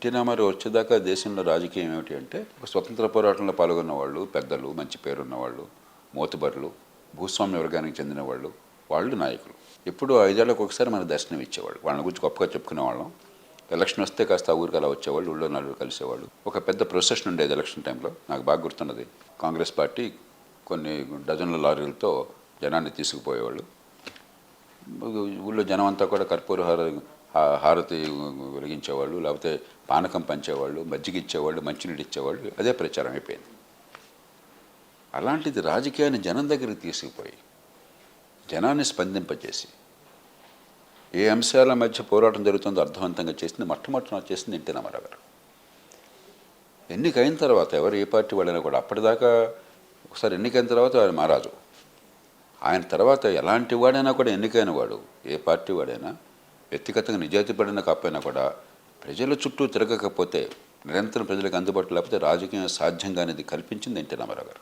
NT Ramarao వచ్చేదాకా దేశంలో రాజకీయం ఏమిటి అంటే ఒక స్వతంత్ర పోరాటంలో పాల్గొన్న వాళ్ళు, పెద్దలు, మంచి పేరున్న వాళ్ళు, మోతుబరులు, భూస్వామ్య వర్గానికి చెందిన వాళ్ళు, వాళ్ళు నాయకులు. ఎప్పుడు 5 ఏళ్లకు ఒకసారి మనకు దర్శనం ఇచ్చేవాళ్ళు. వాళ్ళ గురించి గొప్పగా చెప్పుకునేవాళ్ళం. ఎలక్షన్ వస్తే కాస్త ఊరికి అలా వచ్చేవాళ్ళు, ఊళ్ళో నలుగురు కలిసేవాళ్ళు. ఒక పెద్ద ప్రొసెషన్ ఉండేది ఎలక్షన్ టైంలో, నాకు బాగా గుర్తున్నది. కాంగ్రెస్ పార్టీ కొన్ని డజన్ల లారీలతో జనాన్ని తీసుకుపోయేవాళ్ళు. ఊళ్ళో జనం అంతా కూడా కర్పూర హారతి వెలిగించేవాళ్ళు, లేకపోతే పానకం పంచేవాళ్ళు, మజ్జిగ ఇచ్చేవాళ్ళు, మంచినీళ్ళు ఇచ్చేవాళ్ళు. అదే ప్రచారం అయిపోయింది. అలాంటిది రాజకీయాన్ని జనం దగ్గరికి తీసుకుపోయి జనాన్ని స్పందింపజేసి ఏ అంశాల మధ్య పోరాటం జరుగుతుందో అర్థవంతంగా చేసింది మొట్టమొదటి చేసింది ఎన్టీ రామారావు గారు. ఎన్నికైన తర్వాత ఎవరు ఏ పార్టీ వాళ్ళైనా కూడా, అప్పటిదాకా ఒకసారి ఎన్నికైన తర్వాత ఆయన మహారాజు, ఆయన తర్వాత ఎలాంటి వాడైనా కూడా ఎన్నికైన వాడు, ఏ పార్టీ వాడైనా వ్యక్తిగతంగా నిజాయితీ పడిన కాకపోయినా కూడా ప్రజల చుట్టూ తిరగకపోతే, నిరంతరం ప్రజలకు అందుబాటులో లేకపోతే రాజకీయం సాధ్యంగా అనేది కల్పించింది ఎన్టీ రామారావు గారు.